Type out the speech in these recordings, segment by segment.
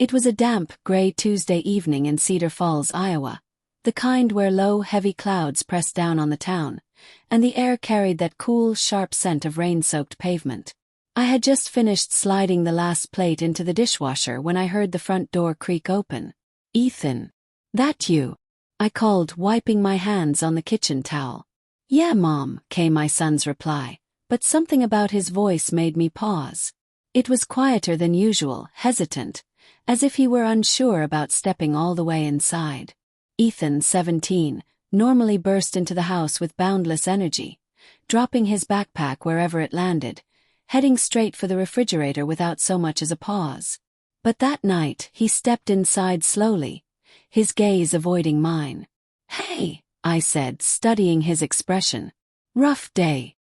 It was a damp, gray Tuesday evening in Cedar Falls, Iowa, the kind where low, heavy clouds pressed down on the town, and the air carried that cool, sharp scent of rain-soaked pavement. I had just finished sliding the last plate into the dishwasher when I heard the front door creak open. "Ethan. That you?" I called, wiping my hands on the kitchen towel. "Yeah, Mom," came my son's reply, but something about his voice made me pause. It was quieter than usual, hesitant, as if he were unsure about stepping all the way inside. Ethan, 17, normally burst into the house with boundless energy, dropping his backpack wherever it landed, heading straight for the refrigerator without so much as a pause. But that night, he stepped inside slowly, his gaze avoiding mine. "Hey," I said, studying his expression. "Rough day."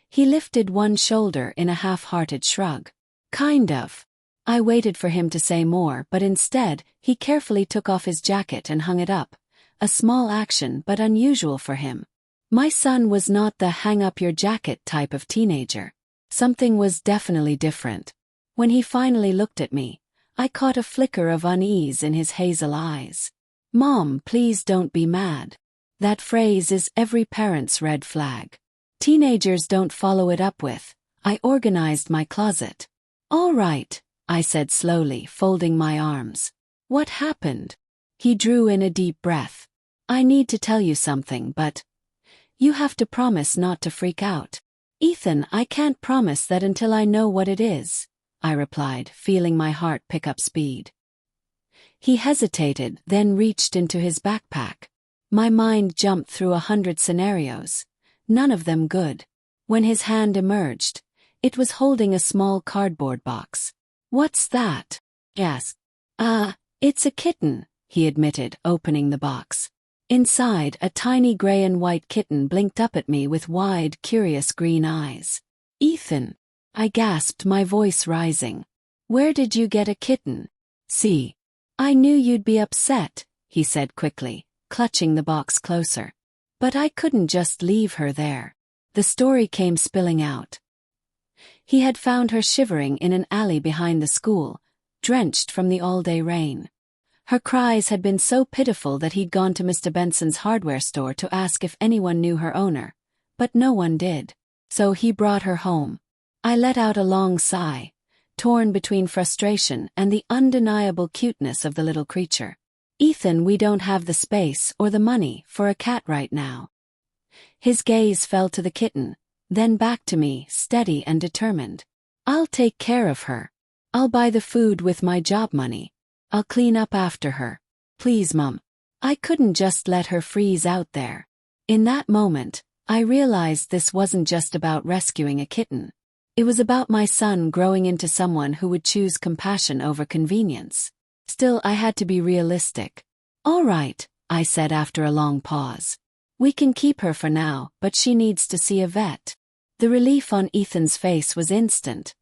He lifted one shoulder in a half-hearted shrug. "Kind of." I waited for him to say more, but instead, he carefully took off his jacket and hung it up, a small action but unusual for him. My son was not the hang-up-your-jacket type of teenager. Something was definitely different. When he finally looked at me, I caught a flicker of unease in his hazel eyes. "Mom, please don't be mad." That phrase is every parent's red flag. Teenagers don't follow it up with, "I organized my closet." "All right," I said slowly, folding my arms. "What happened?" He drew in a deep breath. "I need to tell you something, but you have to promise not to freak out." "Ethan, I can't promise that until I know what it is," I replied, feeling my heart pick up speed. He hesitated, then reached into his backpack. My mind jumped through 100 scenarios, none of them good. When his hand emerged, it was holding a small cardboard box. "What's that?" I asked. It's a kitten," he admitted, opening the box. Inside, a tiny gray and white kitten blinked up at me with wide, curious green eyes. "Ethan," I gasped, my voice rising. "Where did you get a kitten?" "See. I knew you'd be upset," he said quickly, clutching the box closer. "But I couldn't just leave her there." The story came spilling out. He had found her shivering in an alley behind the school, drenched from the all-day rain. Her cries had been so pitiful that he'd gone to Mr. Benson's hardware store to ask if anyone knew her owner, but no one did. So he brought her home. I let out a long sigh, torn between frustration and the undeniable cuteness of the little creature. "Ethan, we don't have the space or the money for a cat right now." His gaze fell to the kitten, then back to me, steady and determined. "I'll take care of her. I'll buy the food with my job money. I'll clean up after her. Please, Mom." I couldn't just let her freeze out there. In that moment, I realized this wasn't just about rescuing a kitten. It was about my son growing into someone who would choose compassion over convenience. Still, I had to be realistic. "All right," I said after a long pause. "We can keep her for now, but she needs to see a vet." The relief on Ethan's face was instant,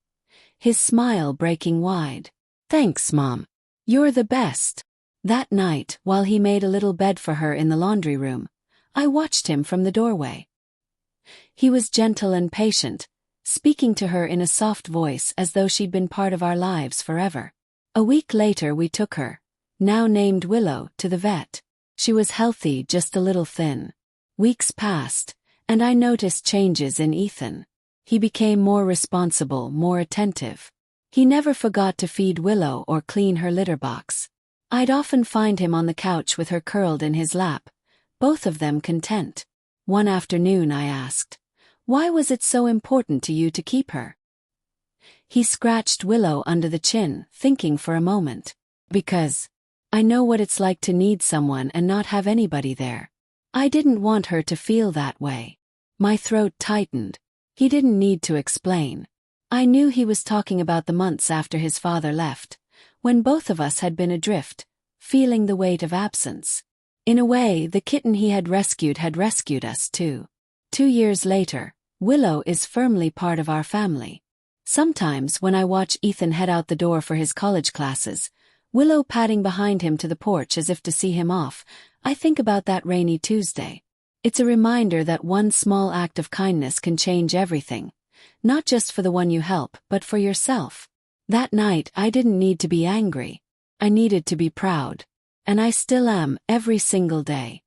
his smile breaking wide. "Thanks, Mom. You're the best." That night, while he made a little bed for her in the laundry room, I watched him from the doorway. He was gentle and patient, speaking to her in a soft voice as though she'd been part of our lives forever. A week later we took her, now named Willow, to the vet. She was healthy, just a little thin. Weeks passed, and I noticed changes in Ethan. He became more responsible, more attentive. He never forgot to feed Willow or clean her litter box. I'd often find him on the couch with her curled in his lap, both of them content. One afternoon I asked, "Why was it so important to you to keep her?" He scratched Willow under the chin, thinking for a moment. "Because I know what it's like to need someone and not have anybody there. I didn't want her to feel that way." My throat tightened. He didn't need to explain. I knew he was talking about the months after his father left, when both of us had been adrift, feeling the weight of absence. In a way, the kitten he had rescued us too. 2 years later, Willow is firmly part of our family. Sometimes when I watch Ethan head out the door for his college classes, Willow padding behind him to the porch as if to see him off, I think about that rainy Tuesday. It's a reminder that one small act of kindness can change everything, not just for the one you help, but for yourself. That night I didn't need to be angry. I needed to be proud. And I still am every single day.